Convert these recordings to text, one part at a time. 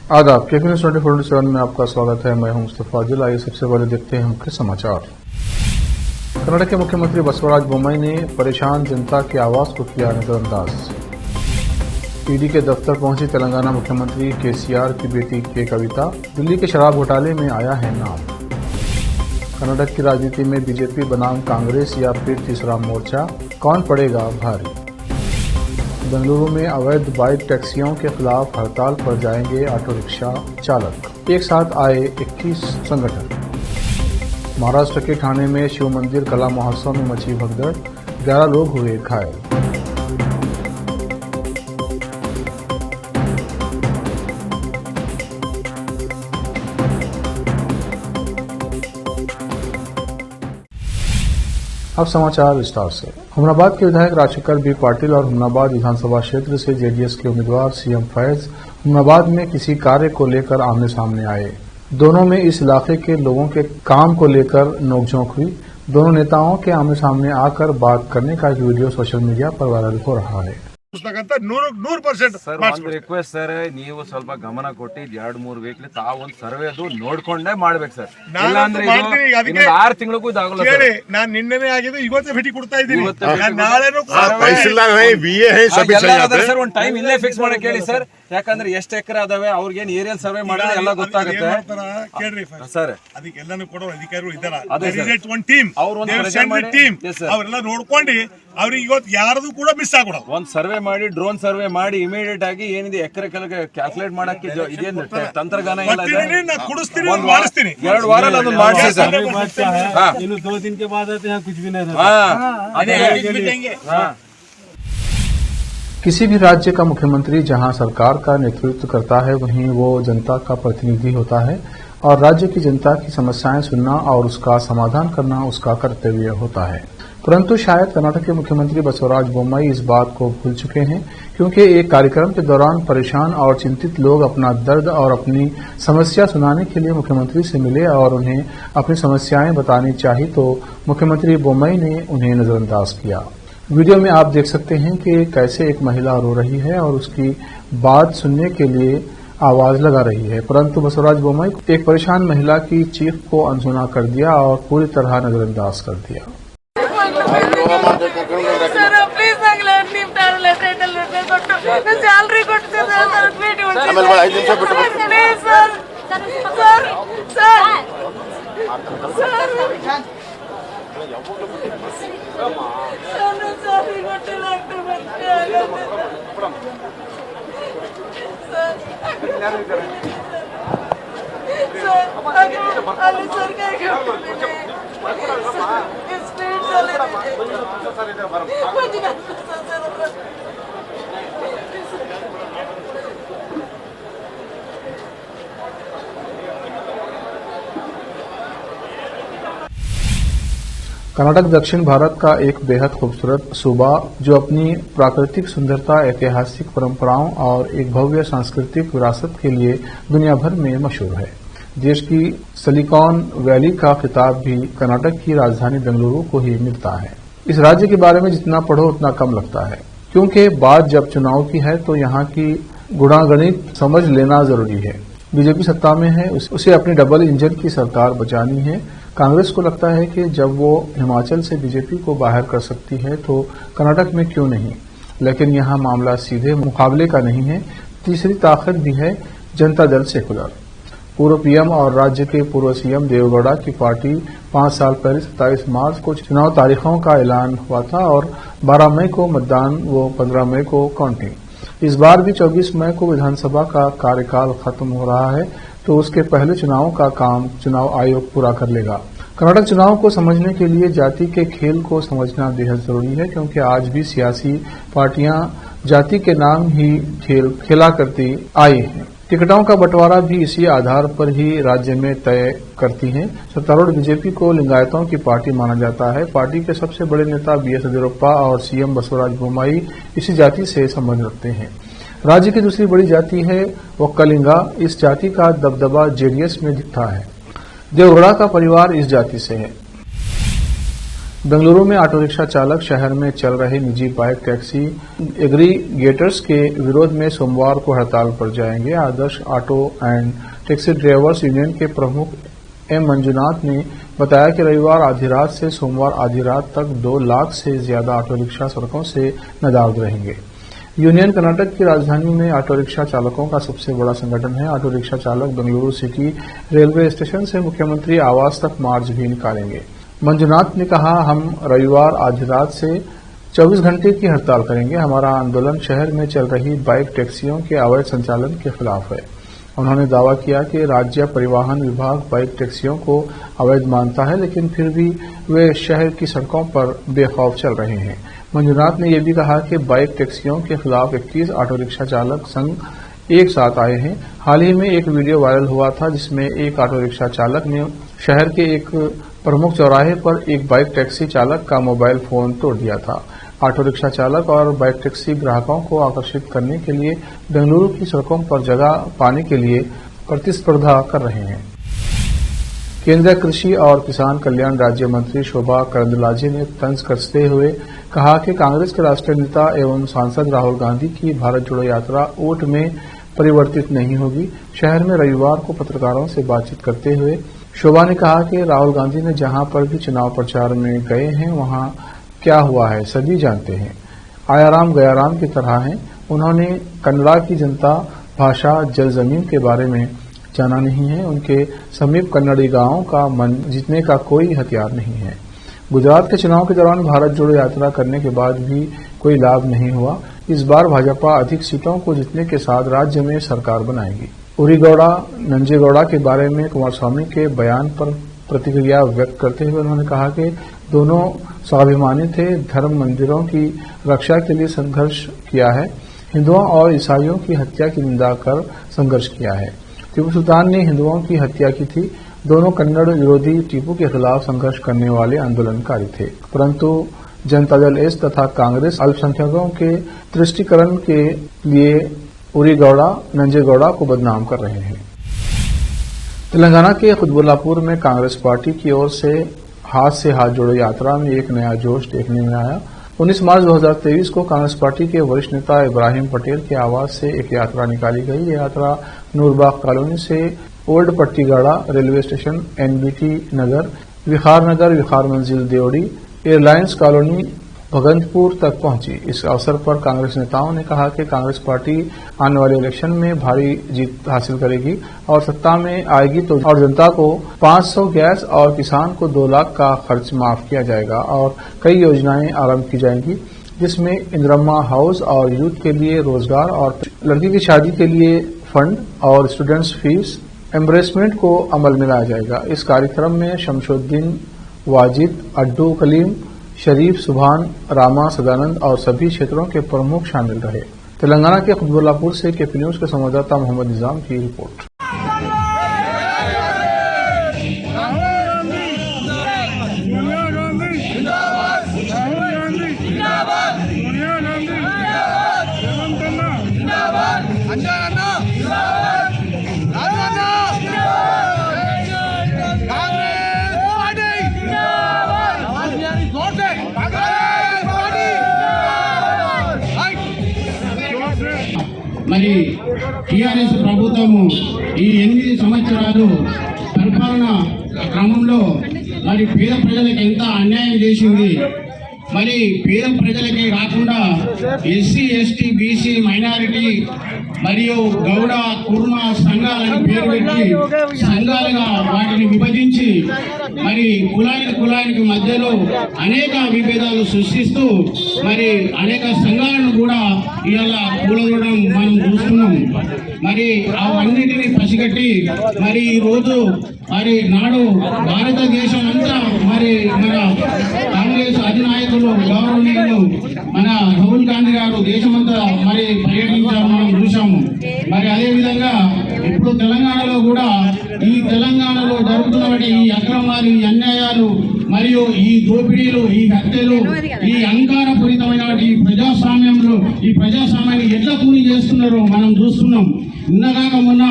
आदाब, KP news 24/7 में आपका स्वागत है। मैं हूं मुस्तफा जिल। आइए सबसे पहले देखते हैं मुख्य समाचार। कर्नाटक के मुख्यमंत्री बसवराज बोम्मई ने परेशान जनता की आवाज को किया नजरअंदाज। ईडी के दफ्तर पहुंची तेलंगाना मुख्यमंत्री केसीआर की बेटी के कविता, दिल्ली के शराब घोटाले में आया है नाम। कर्नाटक की राजनीति में बीजेपी बनाम कांग्रेस या फिर तीसरा मोर्चा, कौन पड़ेगा भारी। बेंगलुरु में अवैध बाइक टैक्सियों के खिलाफ हड़ताल पर जाएंगे ऑटो रिक्शा चालक। एक साथ आए 21 संगठन। महाराष्ट्र के ठाणे में शिव मंदिर कला महोत्सव में मची भगदड़, 11 लोग हुए घायल। अब समाचार विस्तार से। हुमनाबाद के विधायक राजशेखर बी पाटिल और हुमनाबाद विधानसभा क्षेत्र से जेडीएस के उम्मीदवार सीएम फैज हुमनाबाद में किसी कार्य को लेकर आमने सामने आए। दोनों में इस इलाके के लोगों के काम को लेकर नोकझोंक हुई। दोनों नेताओं के आमने सामने आकर बात करने का एक वीडियो सोशल मीडिया पर वायरल हो रहा है। 100% ಸರ್ ಒಂದು ರಿಕ್ವೆಸ್ಟ್ ಸರ್, ನೀವು ಸ್ವಲ್ಪ ಗಮನ ಕೊಟ್ಟು 2-3 ವೀಕ್ಲಿ ತಾವು ಒಂದು ಸರ್ವೆ ಅದು ನೋಡ್ಕೊಂಡೇ ಮಾಡ್ಬೇಕು ಸರ್. ಇಲ್ಲ ಅಂದ್ರೆ 6 ತಿಂಗಳಿಗೂ ಇದಾಗಲ್ಲ ಸರ್. ನಾನು ನಿನ್ನೆನೇ ಆಗಿದೆ, ಇವತ್ತೇ ಭೇಟಿ ಕೊಡ್ತಾ ಇದ್ದೀನಿ. ನಾಳೆನೂ ಸರ್ ಒಂದು ಟೈಮ್ ಇಲ್ಲೇ ಫಿಕ್ಸ್ ಮಾಡಕ್ಕೆ ಹೇಳಿ ಸರ್. ಯಾಕಂದ್ರೆ ಎಷ್ಟು ಎಕರೆ ಅದಾವೆ, ಅವ್ರಿಗೇನು ಏರಿಯಲ್ ಸರ್ವೆ ಮಾಡಿದ್ರೆ ಎಲ್ಲ ಗೊತ್ತಾಗುತ್ತೆ ಕೇಳ್ರಿ ಸರ್. ಅದಕ್ಕೆಲ್ಲಾನು ಕೊಡೋ ಅಧಿಕಾರಿಗಳು ಇದ್ದಾರ. ಟೀಮ್ ಅವರೆಲ್ಲ ನೋಡ್ಕೊಂಡು ಅವ್ರಿಗೆ ಇವತ್ತು ಯಾರದು ಕೂಡ ಮಿಸ್ ಆಗ್ಬಿಡೋ. ಒಂದ್ ಸರ್ವೆ ಮಾಡಿ, ಡ್ರೋನ್ ಸರ್ವೆ ಮಾಡಿ ಇಮಿಡಿಯೇಟ್ ಆಗಿ ಏನಿದೆ ಎಕರೆ ಕೆಳಗೆ ಕ್ಯಾಲ್ಕುಲೇಟ್ ಮಾಡಕ್ಕೆ ಇದೇನು ತಂತ್ರಜ್ಞಾನ ಇಲ್ಲ. ಕುಡಿಸ್ತೀನಿ, ಮಾಡಿಸ್ತೀನಿ. 2 ವಾರ ಅದನ್ನ ಮಾಡಿಸಿ ಸರ್. ಇನ್ನು 2 दिन के बाद आते हैं, कुछ भी नहीं रहता। किसी भी राज्य का मुख्यमंत्री जहां सरकार का नेतृत्व करता है, वहीं वो जनता का प्रतिनिधि होता है और राज्य की जनता की समस्याएं सुनना और उसका समाधान करना उसका कर्तव्य होता है। परंतु शायद कर्नाटक के मुख्यमंत्री बसवराज बोम्मई इस बात को भूल चुके हैं, क्योंकि एक कार्यक्रम के दौरान परेशान और चिंतित लोग अपना दर्द और अपनी समस्या सुनाने के लिए मुख्यमंत्री से मिले और उन्हें अपनी समस्याएं बतानी चाहिए, तो मुख्यमंत्री बोम्मई ने उन्हें नजरअंदाज किया। वीडियो में आप देख सकते हैं कि कैसे एक महिला रो रही है और उसकी बात सुनने के लिए आवाज लगा रही है, परंतु बसवराज बोम्मई एक परेशान महिला की चीख को अनसुना कर दिया और पूरी तरह नजरअंदाज कर दिया। कर्नाटक दक्षिण भारत का एक बेहद खूबसूरत सूबा, जो अपनी प्राकृतिक सुंदरता, ऐतिहासिक परंपराओं और एक भव्य सांस्कृतिक विरासत के लिए दुनिया भर में मशहूर है। देश की सिलिकॉन वैली का खिताब भी कर्नाटक की राजधानी बेंगलुरु को ही मिलता है। इस राज्य के बारे में जितना पढ़ो उतना कम लगता है, क्योंकि बात जब चुनाव की है तो यहाँ की गुणागणित समझ लेना जरूरी है। बीजेपी सत्ता में है, उसे अपनी डबल इंजन की सरकार बचानी है। कांग्रेस को लगता है कि जब वो हिमाचल से बीजेपी को बाहर कर सकती है तो कर्नाटक में क्यों नहीं, लेकिन यहाँ मामला सीधे मुकाबले का नहीं है। तीसरी ताकत भी है जनता दल सेकुलर। पूर्व पीएम और राज्य के पूर्व सीएम देवेगौड़ा की पार्टी 5 साल पहले 27 मार्च को चुनाव तारीखों का ऐलान हुआ था और 12 मई को मतदान व 15 मई को काउंटिंग। इस बार भी 24 मई को विधानसभा का कार्यकाल खत्म हो रहा है, तो उसके पहले चुनाव का काम चुनाव आयोग पूरा कर लेगा। कर्नाटक चुनाव को समझने के लिए जाति के खेल को समझना बेहद जरूरी है, क्योंकि आज भी सियासी पार्टियां जाति के नाम ही खेल खेला करती आई हैं। टिकटों का बंटवारा भी इसी आधार पर ही राज्य में तय करती हैं। सत्तारूढ़ बीजेपी को लिंगायतों की पार्टी माना जाता है। पार्टी के सबसे बड़े नेता बीएस येदियुरप्पा और सीएम बसवराज बोम्मई इसी जाति से संबंध रखते हैं। राज्य की दूसरी बड़ी जाति है वक्कलिंगा। इस जाति का दबदबा जेडीएस में दिखता है। देवगौड़ा का परिवार इस जाति से है। बेंगलुरु में ऑटो रिक्शा चालक शहर में चल रहे निजी बाइक टैक्सी एग्रीगेटर्स के विरोध में सोमवार को हड़ताल पर जाएंगे। Adarsh auto and taxi drivers union के प्रमुख एम मंजुनाथ ने बताया कि रविवार आधी रात से सोमवार आधी रात तक 2 लाख से ज्यादा ऑटो रिक्शा सड़कों से नदारद रहेंगे। यूनियन कर्नाटक की राजधानी में ऑटो रिक्शा चालकों का सबसे बड़ा संगठन है। ऑटो रिक्शा चालक बेंगलुरु सिटी रेलवे स्टेशन से मुख्यमंत्री आवास तक मार्च भी निकालेंगे। मंजुनाथ ने कहा, हम रविवार आधी रात से 24 घंटे की हड़ताल करेंगे। हमारा आंदोलन शहर में चल रही बाइक टैक्सियों के अवैध संचालन के खिलाफ है। उन्होंने दावा किया कि राज्य परिवहन विभाग बाइक टैक्सियों को अवैध मानता है, लेकिन फिर भी वे शहर की सड़कों पर बेखौफ चल रहे हैं। मंजुनाथ ने यह भी कहा कि बाइक टैक्सियों के खिलाफ 21 ऑटो रिक्शा चालक संघ एक साथ आए हैं। हाल ही में एक वीडियो वायरल हुआ था जिसमें एक ऑटो रिक्शा चालक ने शहर के एक प्रमुख चौराहे पर एक बाइक टैक्सी चालक का मोबाइल फोन तोड़ दिया था। ऑटो रिक्शा चालक और बाइक टैक्सी ग्राहकों को आकर्षित करने के लिए बेंगलुरु की सड़कों पर जगह पाने के लिए प्रतिस्पर्धा कर रहे हैं। केंद्रीय कृषि और किसान कल्याण राज्य मंत्री शोभा करंदलाजे ने तंज कसते हुए कहा कि कांग्रेस के राष्ट्रीय नेता एवं सांसद राहुल गांधी की भारत जोड़ो यात्रा वोट में परिवर्तित नहीं होगी। शहर में रविवार को पत्रकारों से बातचीत करते हुए शोभा ने कहा कि राहुल गांधी ने जहां पर भी चुनाव प्रचार में गए हैं वहां क्या हुआ है सभी जानते हैं। आयाराम गयाराम की तरह हैं। उन्होंने कन्नड़ा की जनता, भाषा, जल जमीन के बारे में जाना नहीं है। उनके समीप कन्नड़ी गांवों का मन जीतने का कोई हथियार नहीं है। गुजरात के चुनाव के दौरान भारत जोड़ो यात्रा करने के बाद भी कोई लाभ नहीं हुआ। इस बार भाजपा अधिक सीटों को जीतने के साथ राज्य में सरकार बनाएगी। उरीगौड़ा नंजेगौड़ा के बारे में कुमारस्वामी के बयान पर प्रतिक्रिया व्यक्त करते हुए उन्होंने कहा कि दोनों स्वाभिमानी थे, धर्म मंदिरों की रक्षा के लिए संघर्ष किया है, हिंदुओं और ईसाइयों की हत्या की निंदा कर संघर्ष किया है। टीपू सुल्तान ने हिंदुओं की हत्या की थी। दोनों कन्नड़ विरोधी टीपू के खिलाफ संघर्ष करने वाले आंदोलनकारी थे, परंतु जनता दल एस तथा कांग्रेस अल्पसंख्यकों के तुष्टीकरण के लिए उरीगौड़ा नंजेगौड़ा को बदनाम कर रहे हैं। तेलंगाना के खुतबुल्लापुर में कांग्रेस पार्टी की ओर से हाथ जोड़ो यात्रा में एक नया जोश देखने में आया। 19 मार्च 2023 को कांग्रेस पार्टी के वरिष्ठ नेता इब्राहिम पटेल के आवास से एक यात्रा निकाली गई। ये यात्रा नूरबाग कॉलोनी से ओल्ड पट्टीगाड़ा रेलवे स्टेशन, एनबीटी नगर, विखार मंजिल देवड़ी, एयरलाइंस कॉलोनी भगंतपुर तक पहुंची। इस अवसर पर कांग्रेस नेताओं ने कहा कि कांग्रेस पार्टी आने वाले इलेक्शन में भारी जीत हासिल करेगी और सत्ता में आएगी तो और जनता को 500 गैस और किसान को 2 लाख का खर्च माफ किया जाएगा और कई योजनाएं आरंभ की जाएंगी, जिसमें इंदिरम्मा हाउस और यूथ के लिए रोजगार और लड़की की शादी के लिए फंड और स्टूडेंट्स फीस एम्बरेसमेंट को अमल में लाया जाएगा। इस कार्यक्रम में शमशुद्दीन, वाजिद, अड्डू कलीम, शरीफ, सुभान, रामा, सदानंद और सभी क्षेत्रों के प्रमुख शामिल रहे। तेलंगाना के खुतबुल्लापुर से केपी न्यूज के संवाददाता मोहम्मद निजाम की रिपोर्ट। మరి టీఆర్ఎస్ ప్రభుత్వము ఈ 8 సంవత్సరాలు పరిపాలన క్రమంలో మరి పేద ప్రజలకు ఎంత అన్యాయం చేసింది. మరి పేద ప్రజలకే కాకుండా ఎస్సీ, ఎస్టీ, బీసీ, మైనారిటీ మరియు గౌడ, కుర్మ సంఘాలని పేరు పెట్టి సంఘాలుగా వాటిని విభజించి మరి కులానికి మధ్యలో అనేక విభేదాలు సృష్టిస్తూ మరి అనేక సంఘాలను కూడా ఇలా కూలగొట్టడం మనం చూస్తున్నాం. మరి అవన్నిటిని పసిగట్టి మరి ఈ రోజు మరి నాడు భారతదేశం అంతా మరి మన కాంగ్రెస్ అధినాయకులు గౌరవనీయులు మన రాహుల్ గాంధీ గారు దేశమంతా మరి పర్యటించడం మనం చూసాము. మరి అదే విధంగా ఇప్పుడు తెలంగాణలో కూడా ఈ తెలంగాణలో జరుగుతున్నటువంటి ఈ అక్రమాలు, ఈ అన్యాయాలు మరియు ఈ దోపిడీలు, ఈ హత్యలు, ఈ అహంకారపూరితమైన ఈ ప్రజాస్వామ్యాన్ని ఎట్లా కూలి చేస్తున్నారో మనం చూస్తున్నాం. నిన్నగాక మొన్న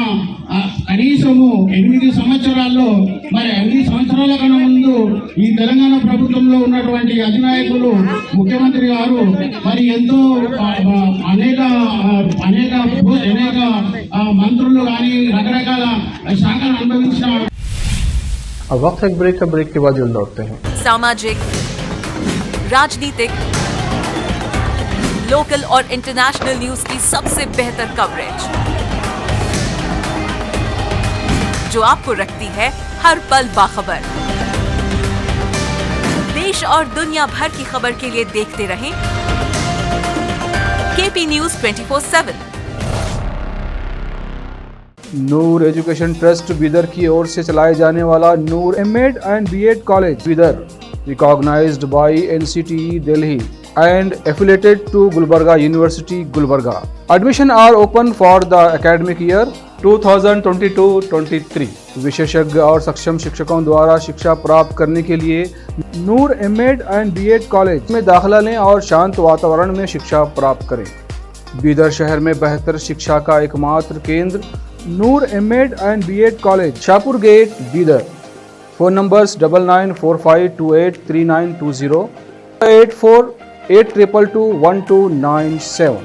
కనీసము 8 సంవత్సరాల్లో మరి 8 సంవత్సరాల కన్నా ముందు ఈ తెలంగాణ ప్రభుత్వంలో ఉన్నటువంటి అధినాయకులు ముఖ్యమంత్రి గారు మరి ఎంతో అనేక మంత్రులు కానీ రకరకాల శాఖలు అనుభవించిన अब वक्त है ब्रेक का। ब्रेक के बाद जल्द लौटते हैं। सामाजिक, राजनीतिक, लोकल और इंटरनेशनल न्यूज की सबसे बेहतर कवरेज जो आपको रखती है हर पल बाखबर। देश और दुनिया भर की खबर के लिए देखते रहें KP news 24/7। Noor education trust Bidar की ओर से चलाए जाने वाला Noor MEd and BEd college Bidar, recognised by NCTE Delhi and affiliated to Gulbarga University, Gulbarga. Admission are open for the academic year 2022-23. विशेषज्ञ और सक्षम शिक्षकों द्वारा शिक्षा प्राप्त करने के लिए नूर एमएड एंड बीएड कॉलेज में दाखिला लें और शांत वातावरण में शिक्षा प्राप्त करें। बीदर शहर में बेहतर शिक्षा का एकमात्र केंद्र Noor MEd and BEd college, Shahpur gate, Bidar. Phone numbers 9945283920 8482221297।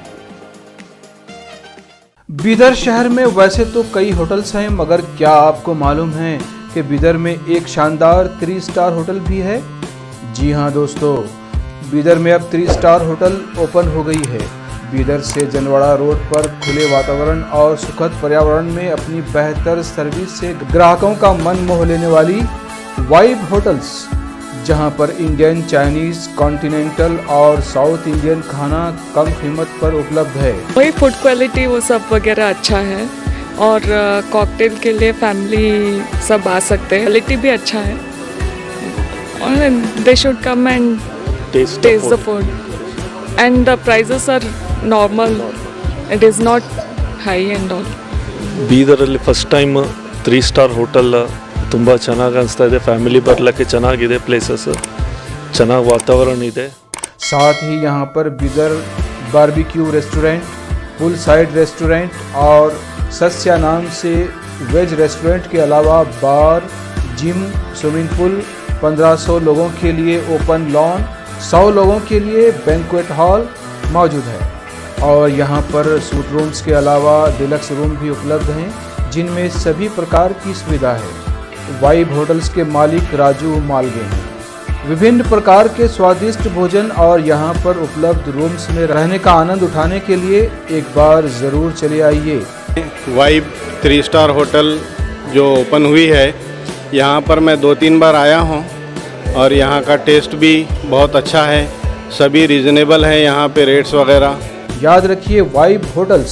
Bidar शहर में वैसे तो कई होटल्स हैं, मगर क्या आपको मालूम है कि बीदर में एक शानदार 3 स्टार होटल भी है? जी हां दोस्तों, बीदर में अब 3 स्टार होटल ओपन हो गई है। बीदर से जनवाड़ा रोड पर खुले वातावरण और सुखद पर्यावरण में अपनी बेहतर सर्विस से ग्राहकों का मन मोह लेने वाली वाइब होटल्स, जहां पर इंडियन, चाइनीज, कॉन्टिनेंटल और साउथ इंडियन खाना कम कीमत पर उपलब्ध है। वही फूड क्वालिटी वो सब वगैरह अच्छा है और कॉकटेल के लिए फैमिली सब आ सकते हैं। क्वालिटी भी अच्छा है और they should come and taste the food and the prices are normal, it is not high and all. ಬೀದರಲ್ಲಿ ಫಸ್ಟ್ ಟೈಮ್ 3 ಸ್ಟಾರ್ ಹೋಟೆಲ್ ತುಂಬ ಚೆನ್ನಾಗಿ ಅನಿಸ್ತಾ ಇದೆ. ಫ್ಯಾಮಿಲಿ ಬರಲಿಕ್ಕೆ ಚೆನ್ನಾಗಿದೆ, ಪ್ಲೇಸಸ್ ಚೆನ್ನಾಗಿ ವಾತಾವರಣ ಇದೆ. साथ ही यहाँ पर Bidar barbecue restaurant, full side restaurant और सस्या नाम से वेज रेस्टोरेंट के अलावा बार, जिम, स्विमिंग पूल, 1500 लोगों के लिए ओपन लॉन, 100 लोगों के लिए बैंक्वेट हॉल मौजूद है। और यहाँ पर सूट रूम्स के अलावा डिलक्स रूम भी उपलब्ध हैं, जिनमें सभी प्रकार की सुविधा है। वाइब होटल्स के मालिक राजू मालगे हैं। विभिन्न प्रकार के स्वादिष्ट भोजन और यहाँ पर उपलब्ध रूम्स में रहने का आनंद उठाने के लिए एक बार ज़रूर चले आइए। वाइब 3 स्टार होटल जो ओपन हुई है, यहाँ पर मैं 2-3 बार आया हूँ और यहाँ का टेस्ट भी बहुत अच्छा है। सभी रीज़नेबल हैं यहाँ पे रेट्स वगैरह। याद रखिए, वाइब होटल्स,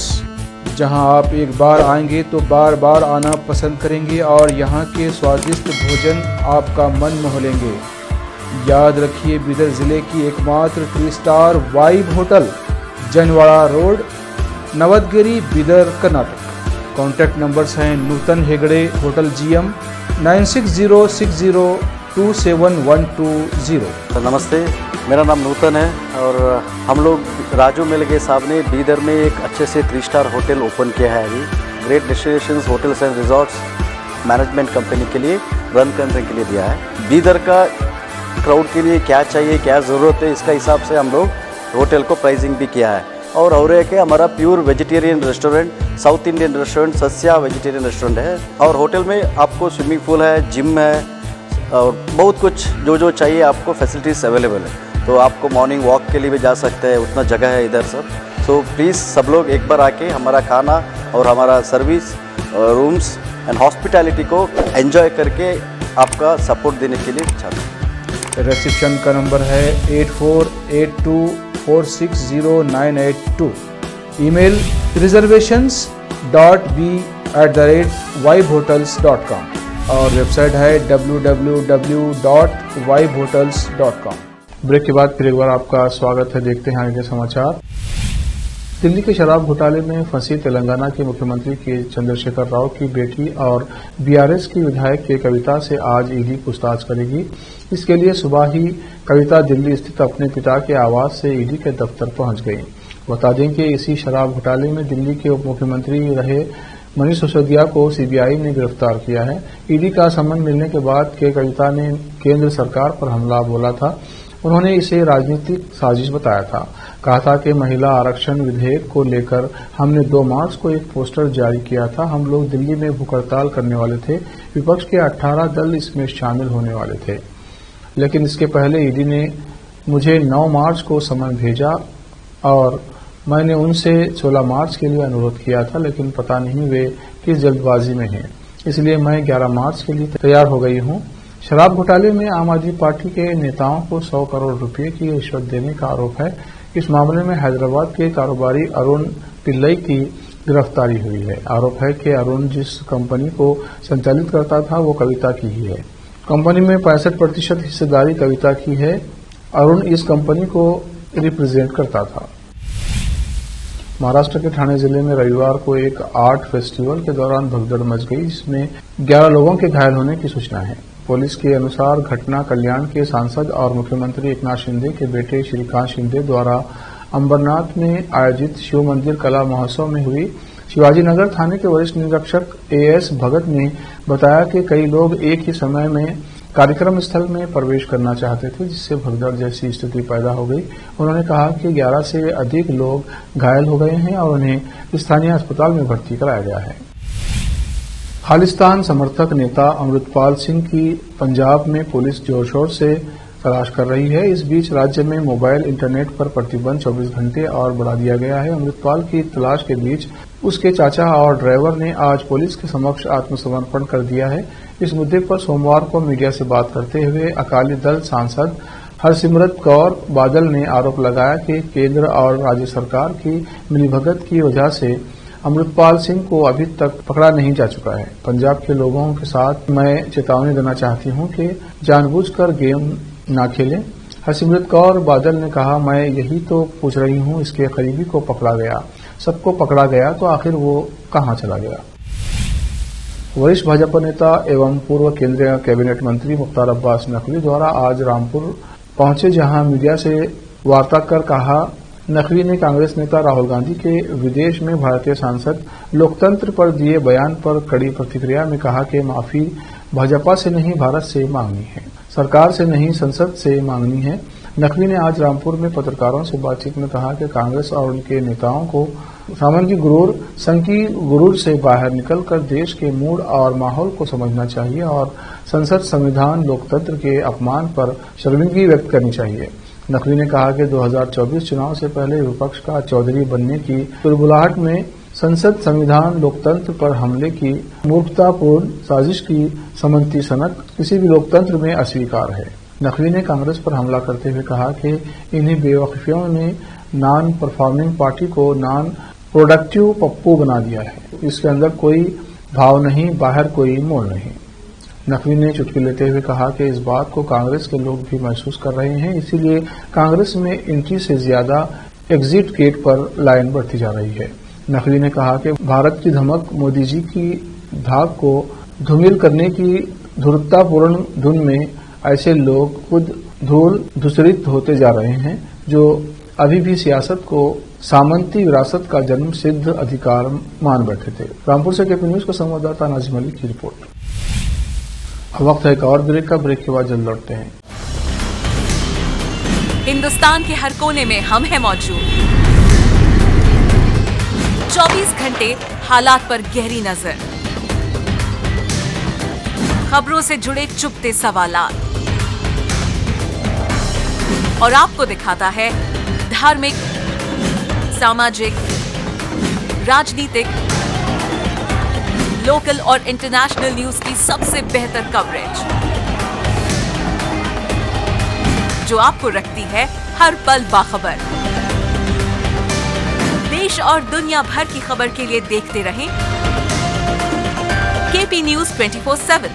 जहां आप एक बार आएंगे तो बार बार आना पसंद करेंगे और यहाँ के स्वादिष्ट भोजन आपका मन मोह लेंगे। याद रखिए, बीदर ज़िले की एकमात्र 3 star vibe hotel, Janwada road, Navadgiri, Bidar, Karnataka. Contact numbers हैं नूतन हेगड़े, होटल GM 9606027120। नमस्ते, मेरा नाम नूतन है और हम लोग राजू मिलगे साहब ने बीदर में एक अच्छे से 3 स्टार होटल ओपन किया है। अभी great destinations hotels and resorts management company के लिए रन करने के लिए दिया है। बीदर का क्राउड के लिए क्या चाहिए, क्या ज़रूरत है, इसका हिसाब से हम लोग होटल को प्राइसिंग भी किया है। और एक है हमारा pure vegetarian restaurant, south Indian restaurant, Sasya vegetarian restaurant है। और होटल में आपको स्विमिंग पूल है, जिम है और बहुत कुछ जो चाहिए आपको फैसिलिटीज़ अवेलेबल है। तो आपको मॉर्निंग वॉक के लिए भी जा सकते हैं, उतना जगह है इधर सब। तो प्लीज़ सब लोग एक बार आके हमारा खाना और हमारा सर्विस, रूम्स एंड हॉस्पिटैलिटी को एंजॉय करके आपका सपोर्ट देने के लिए चाहते हैं। रिसेप्शन का नंबर है 8482460982। ईमेल reservations.b@vibehotels.com और वेबसाइट है www.vibehotels.com। ब्रेक के बाद फिर एक बार आपका स्वागत है। देखते हैं आगे के समाचार। दिल्ली के शराब घोटाले में फंसी तेलंगाना के मुख्यमंत्री के चंद्रशेखर राव की बेटी और बीआरएस की विधायक के कविता से आज ईडी पूछताछ करेगी। इसके लिए सुबह ही कविता दिल्ली स्थित अपने पिता के आवास से ईडी के दफ्तर पहुंच गई। बता दें कि इसी शराब घोटाले में दिल्ली के उप मुख्यमंत्री रहे मनीष सिसोदिया को सीबीआई ने गिरफ्तार किया है। ईडी का समन मिलने के बाद के कविता ने केंद्र सरकार पर हमला बोला था। उन्होंने इसे राजनीतिक साजिश बताया था। कहा था कि महिला आरक्षण विधेयक को लेकर हमने 2 मार्च को एक पोस्टर जारी किया था। हम लोग दिल्ली में भूख हड़ताल करने वाले थे। विपक्ष के 18 दल इसमें शामिल होने वाले थे, लेकिन इसके पहले ईडी ने मुझे 9 मार्च को समन भेजा और मैंने उनसे 16 मार्च के लिए अनुरोध किया था, लेकिन पता नहीं वे किस जल्दबाजी में हैं। इसलिए मैं 11 मार्च के लिए तैयार हो गई हूं। शराब घोटाले में आम आदमी पार्टी के नेताओं को 100 करोड़ रुपए की रिश्वत देने का आरोप है। इस मामले में हैदराबाद के कारोबारी अरुण पिल्लई की गिरफ्तारी हुई है। आरोप है कि अरुण जिस कंपनी को संचालित करता था वो कविता की ही है। कंपनी में 65% हिस्सेदारी कविता की है। अरुण इस कंपनी को रिप्रेजेंट करता था। महाराष्ट्र के ठाणे जिले में रविवार को एक आर्ट फेस्टिवल के दौरान भगदड़ मच गई, जिसमें 11 लोगों के घायल होने की सूचना है। पुलिस के अनुसार घटना कल्याण के सांसद और मुख्यमंत्री एकनाथ शिंदे के बेटे श्रीकांत शिंदे द्वारा अंबरनाथ में आयोजित शिव मंदिर कला महोत्सव में हुई। शिवाजी नगर थाने के वरिष्ठ निरीक्षक एएस भगत ने बताया कि कई लोग एक ही समय में कार्यक्रम स्थल में प्रवेश करना चाहते थे, जिससे भगदड़ जैसी स्थिति पैदा हो गई। उन्होंने कहा कि 11 से अधिक लोग घायल हो गए हैं और उन्हें स्थानीय अस्पताल में भर्ती कराया गया है। खालिस्तान समर्थक नेता अमृतपाल सिंह की पंजाब में पुलिस जोर शोर से तलाश कर रही है। इस बीच राज्य में मोबाइल इंटरनेट पर प्रतिबंध 24 घंटे और बढ़ा दिया गया है। अमृतपाल की तलाश के बीच उसके चाचा और ड्राइवर ने आज पुलिस के समक्ष आत्मसमर्पण कर दिया है। इस मुद्दे पर सोमवार को मीडिया से बात करते हुए अकाली दल सांसद हरसिमरत कौर बादल ने आरोप लगाया कि केंद्र और राज्य सरकार की मिलीभगत की वजह से अमृतपाल सिंह को अभी तक पकड़ा नहीं जा चुका है। पंजाब के लोगों के साथ मैं चेतावनी देना चाहती हूं कि जानबूझकर गेम ना खेलें। हरसिमरत कौर बादल ने कहा, मैं यही तो पूछ रही हूं, इसके करीबी को पकड़ा गया, सबको पकड़ा गया, तो आखिर वो कहां चला गया। वरिष्ठ भाजपा नेता एवं पूर्व केंद्रीय कैबिनेट मंत्री मुख्तार अब्बास नकवी द्वारा आज रामपुर पहुंचे, जहां मीडिया से वार्ता कर कहा, नकवी ने कांग्रेस नेता राहुल गांधी के विदेश में भारतीय सांसद लोकतंत्र पर दिए बयान पर कड़ी प्रतिक्रिया में कहा कि माफी भाजपा से नहीं भारत से मांगनी है, सरकार से नहीं संसद से मांगनी है। नकवी ने आज रामपुर में पत्रकारों से बातचीत में कहा कि कांग्रेस और उनके नेताओं को सामंती गुरूर, संकी गुरूर से बाहर निकलकर देश के मूड और माहौल को समझना चाहिए और संसद, संविधान, लोकतंत्र के अपमान पर शर्मिंदगी व्यक्त करनी चाहिए। नकवी ने कहा कि 2024 चुनाव से पहले विपक्ष का चौधरी बनने की तुलबुलाहट में संसद, संविधान, लोकतंत्र पर हमले की मूर्खतापूर्ण साजिश की समंती सनक किसी भी लोकतंत्र में अस्वीकार है। नकवी ने कांग्रेस पर हमला करते हुए कहा कि इन्हीं बेवकूफियों ने नॉन परफॉर्मिंग पार्टी को नॉन प्रोडक्टिव पप्पू बना दिया है। इसके अंदर कोई भाव नहीं, बाहर कोई मोल नहीं। नकवी ने चुटकी लेते हुए कहा कि इस बात को कांग्रेस के लोग भी महसूस कर रहे हैं, इसीलिए कांग्रेस में एंट्री से ज्यादा एग्जिट गेट पर लाइन बढ़ती जा रही है। नकवी ने कहा कि भारत की धमक, मोदी जी की धाक को धूमिल करने की धूर्ततापूर्ण धुन में ऐसे लोग खुद धूल धूसरित होते जा रहे हैं जो अभी भी सियासत को सामंती विरासत का जन्म सिद्ध अधिकार मान बैठे थे। रामपुर से केपी न्यूज का संवाददाता नाजिम अली की रिपोर्ट। अब वक्त है एक और ब्रेक का। ब्रेक के बाद जल्द लौटते हैं। हिंदुस्तान के हर कोने में हम हैं मौजूद। 24 घंटे हालात पर गहरी नजर, खबरों से जुड़े चुपते सवालात और आपको दिखाता है धार्मिक, सामाजिक, राजनीतिक, लोकल और इंटरनेशनल न्यूज की सबसे बेहतर कवरेज, जो आपको रखती है हर पल बाखबर। देश और दुनिया भर की खबर के लिए देखते रहें KP news 24/7।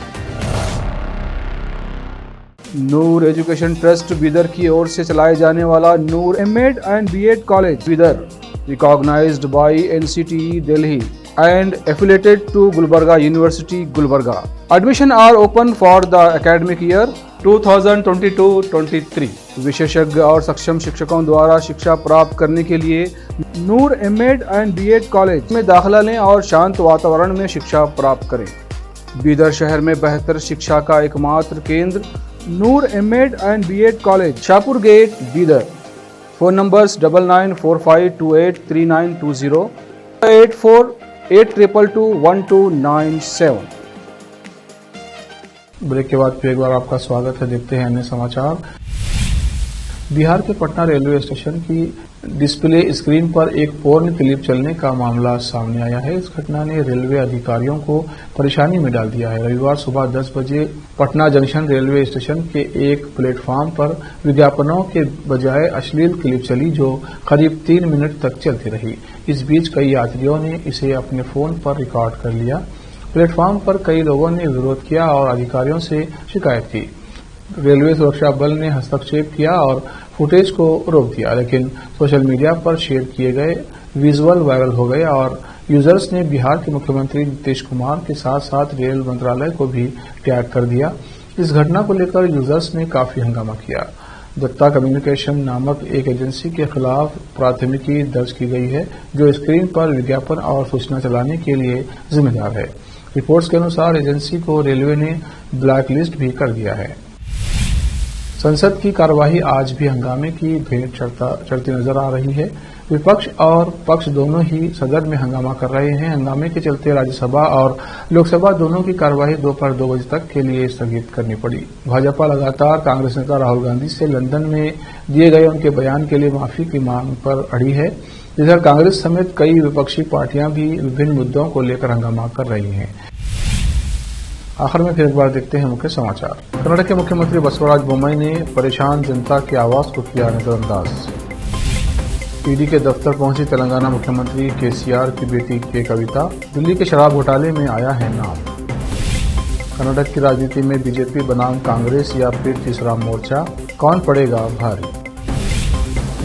Noor education trust Bidar की ओर से चलाए जाने वाला Noor MEd and BEd college Bidar, recognised by NCTE Delhi and affiliated to Gulbarga University, Gulbarga. Admission are open for the academic year 2022-23 विशेषज्ञ और सक्षम शिक्षकों द्वारा शिक्षा प्राप्त करने के लिए नूर एमएड एंड बीएड कॉलेज में दाखिला लें और शांत वातावरण में शिक्षा प्राप्त करें। बीदर शहर में बेहतर शिक्षा का एकमात्र केंद्र Noor MEd and BEd college, Shahpur gate, Bidar. Phone numbers 9945283920, 8482221297। Break के बाद फिर एक बार आपका स्वागत है। देखते हैं अन्य समाचार। बिहार के पटना रेलवे स्टेशन की डिस्प्ले स्क्रीन पर एक पोर्न क्लिप चलने का मामला सामने आया है। इस घटना ने रेलवे अधिकारियों को परेशानी में डाल दिया है। रविवार सुबह 10 बजे पटना जंक्शन रेलवे स्टेशन के एक प्लेटफॉर्म पर विज्ञापनों के बजाय अश्लील क्लिप चली, जो करीब 3 मिनट तक चलती रही। इस बीच कई यात्रियों ने इसे अपने फोन पर रिकॉर्ड कर लिया। प्लेटफॉर्म पर कई लोगों ने विरोध किया और अधिकारियों से शिकायत की। रेलवे सुरक्षा बल ने हस्तक्षेप किया और फुटेज को रोक दिया, लेकिन सोशल मीडिया पर शेयर किए गए विजुअल वायरल हो गए और यूजर्स ने बिहार के मुख्यमंत्री नीतीश कुमार के साथ साथ रेल मंत्रालय को भी टैग कर दिया। इस घटना को लेकर यूजर्स ने काफी हंगामा किया। दत्ता कम्युनिकेशन नामक एक एजेंसी के खिलाफ प्राथमिकी दर्ज की गई है, जो स्क्रीन पर विज्ञापन और सूचना चलाने के लिए जिम्मेदार है। रिपोर्ट्स के अनुसार एजेंसी को रेलवे ने ब्लैकलिस्ट भी कर दिया है। संसद की कार्यवाही आज भी हंगामे की भेंट चढ़ती नजर आ रही है। विपक्ष और पक्ष दोनों ही सदन में हंगामा कर रहे हैं। हंगामे के चलते राज्यसभा और लोकसभा दोनों की कार्यवाही दोपहर 2 बजे तक के लिए स्थगित करनी पड़ी। भाजपा लगातार कांग्रेस नेता राहुल गांधी से लंदन में दिए गए उनके बयान के लिए माफी की मांग पर अड़ी है। इधर कांग्रेस समेत कई विपक्षी पार्टियां भी विभिन्न मुद्दों को लेकर हंगामा कर रही हैं। आखिर में फिर एक बार देखते हैं मुख्य समाचार। कर्नाटक के मुख्यमंत्री बसवराज बोम्मई ने परेशान जनता की आवाज को किया नजरअंदाज। ईडी के दफ्तर पहुंची तेलंगाना मुख्यमंत्री केसीआर की बेटी के कविता। दिल्ली के शराब घोटाले में आया है नाम। कर्नाटक की राजनीति में बीजेपी बनाम कांग्रेस या फिर तीसरा मोर्चा, कौन पड़ेगा भारी।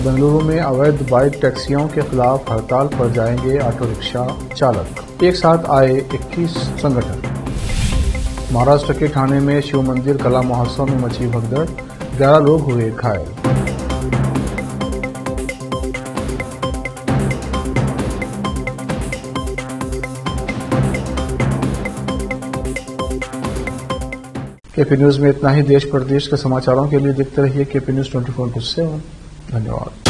बेंगलुरु में अवैध बाइक टैक्सियों के खिलाफ हड़ताल पर जाएंगे ऑटो रिक्शा चालक। एक साथ आए 21 संगठन। महाराष्ट्र के ठाणे में शिव मंदिर कला महोत्सव में मची भगदड़, 11 लोग हुए घायल। केपी न्यूज में इतना ही। देश प्रदेश के समाचारों के लिए देखते रहिए केपी न्यूज 24/7। धन्यवाद।